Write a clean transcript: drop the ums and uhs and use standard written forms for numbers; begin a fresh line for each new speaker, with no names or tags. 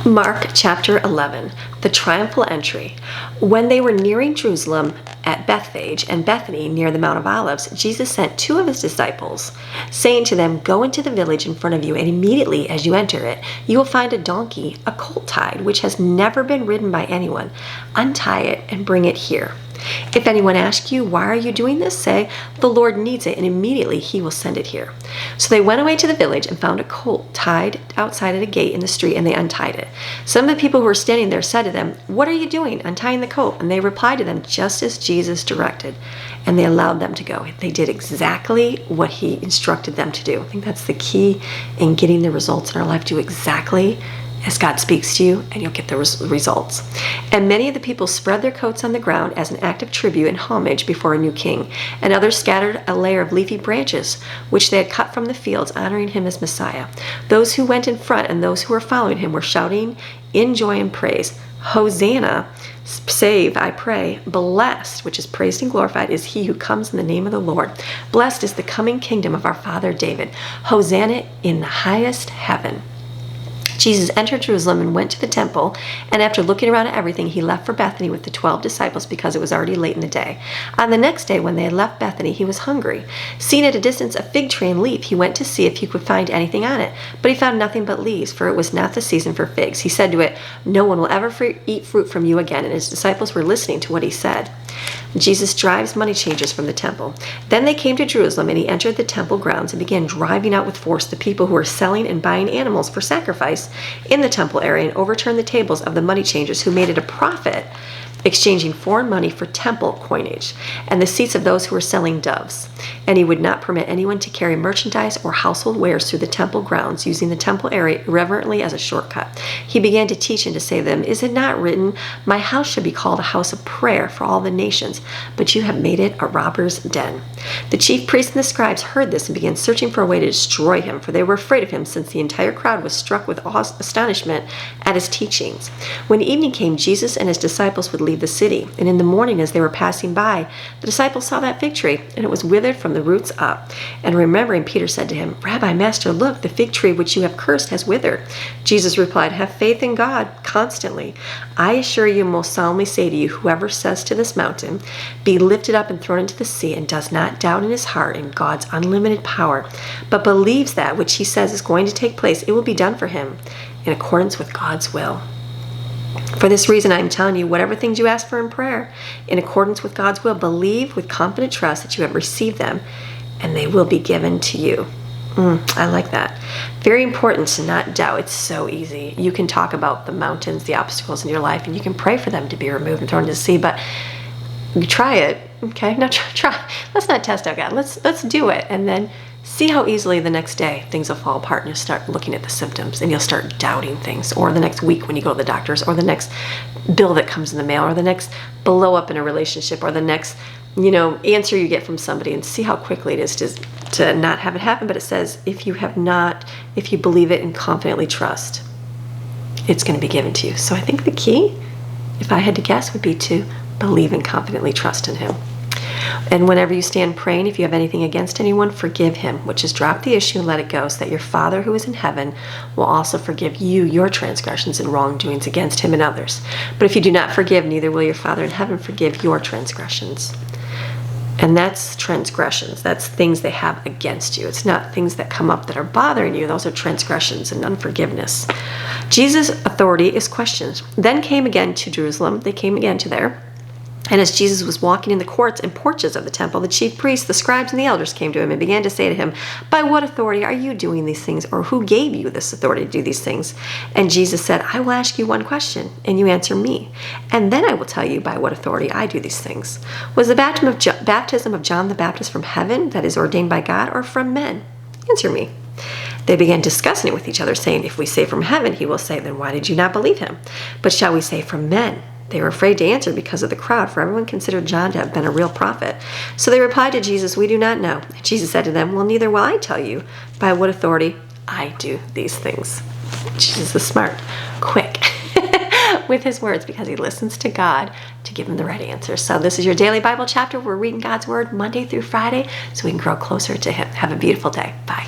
Mark chapter 11, the triumphal entry. When they were nearing Jerusalem at Bethphage and Bethany near the Mount of Olives, Jesus sent two of his disciples, saying to them, "Go into the village in front of you, and immediately as you enter it, you will find a donkey, a colt tied, which has never been ridden by anyone. Untie it and bring it here. If anyone asks you, 'Why are you doing this?' say, 'The Lord needs it, and immediately he will send it here.'" So they went away to the village and found a colt tied outside at a gate in the street, and they untied it. Some of the people who were standing there said to them, "What are you doing, untying the colt?" And they replied to them just as Jesus directed, and they allowed them to go. They did exactly what he instructed them to do. I think that's the key in getting the results in our life. Do exactly as God speaks to you, and you'll get the results. And many of the people spread their coats on the ground as an act of tribute and homage before a new king, and others scattered a layer of leafy branches, which they had cut from the fields, honoring him as Messiah. Those who went in front and those who were following him were shouting in joy and praise, "Hosanna, save, I pray. Blessed," which is praised and glorified, "is he who comes in the name of the Lord. Blessed is the coming kingdom of our father David. Hosanna in the highest heaven." Jesus entered Jerusalem and went to the temple, and after looking around at everything, he left for Bethany with the 12 disciples because it was already late in the day. On the next day, when they had left Bethany, he was hungry. Seeing at a distance a fig tree and leaf, he went to see if he could find anything on it. But he found nothing but leaves, for it was not the season for figs. He said to it, "No one will ever eat fruit from you again." And his disciples were listening to what he said. Jesus drives money changers from the temple. Then they came to Jerusalem, and he entered the temple grounds and began driving out with force the people who were selling and buying animals for sacrifice in the temple area, and overturned the tables of the money changers who made it a profit, exchanging foreign money for temple coinage, and the seats of those who were selling doves. And he would not permit anyone to carry merchandise or household wares through the temple grounds, using the temple area irreverently as a shortcut. He began to teach and to say to them, "Is it not written, 'My house shall be called a house of prayer for all the nations,' but you have made it a robber's den." The chief priests and the scribes heard this and began searching for a way to destroy him, for they were afraid of him, since the entire crowd was struck with astonishment at his teachings. When evening came, Jesus and his disciples would leave the city, and in the morning as they were passing by, the disciples saw that fig tree, and it was withered from the roots up. And remembering, Peter said to him, "Rabbi, Master, look, the fig tree which you have cursed has withered." Jesus replied, "Have faith in God constantly. I assure you, most solemnly say to you, whoever says to this mountain, 'Be lifted up and thrown into the sea,' and does not doubt in his heart in God's unlimited power, but believes that which he says is going to take place, it will be done for him in accordance with God's will. For this reason, I am telling you, whatever things you ask for in prayer, in accordance with God's will, believe with confident trust that you have received them, and they will be given to you." I like that. Very important to not doubt. It's so easy. You can talk about the mountains, the obstacles in your life, and you can pray for them to be removed and thrown into the sea, but you try it, okay? Now try. Let's not test out God. Let's do it, and then see how easily the next day things will fall apart, and you'll start looking at the symptoms, and you'll start doubting things. Or the next week when you go to the doctors, or the next bill that comes in the mail, or the next blow up in a relationship, or the next answer you get from somebody, and see how quickly it is to not have it happen. But it says, if you believe it and confidently trust, it's going to be given to you. So I think the key, if I had to guess, would be to believe and confidently trust in him. And whenever you stand praying, if you have anything against anyone, forgive him, which is drop the issue and let it go, so that your Father who is in heaven will also forgive you your transgressions and wrongdoings against him and others. But if you do not forgive, neither will your Father in heaven forgive your transgressions. And that's transgressions. That's things they have against you. It's not things that come up that are bothering you. Those are transgressions and unforgiveness. Jesus' authority is questioned. Then came again to Jerusalem. They came again to there. And as Jesus was walking in the courts and porches of the temple, the chief priests, the scribes, and the elders came to him and began to say to him, "By what authority are you doing these things? Or who gave you this authority to do these things?" And Jesus said, "I will ask you one question, and you answer me. And then I will tell you by what authority I do these things. Was the baptism of John the Baptist from heaven, that is ordained by God, or from men? Answer me." They began discussing it with each other, saying, "If we say from heaven," he will say, "then why did you not believe him? But shall we say from men?" They were afraid to answer because of the crowd, for everyone considered John to have been a real prophet. So they replied to Jesus, "We do not know." And Jesus said to them, "Well, neither will I tell you by what authority I do these things." Jesus is smart, quick with his words, because he listens to God to give him the right answer. So this is your daily Bible chapter. We're reading God's word Monday through Friday so we can grow closer to him. Have a beautiful day. Bye.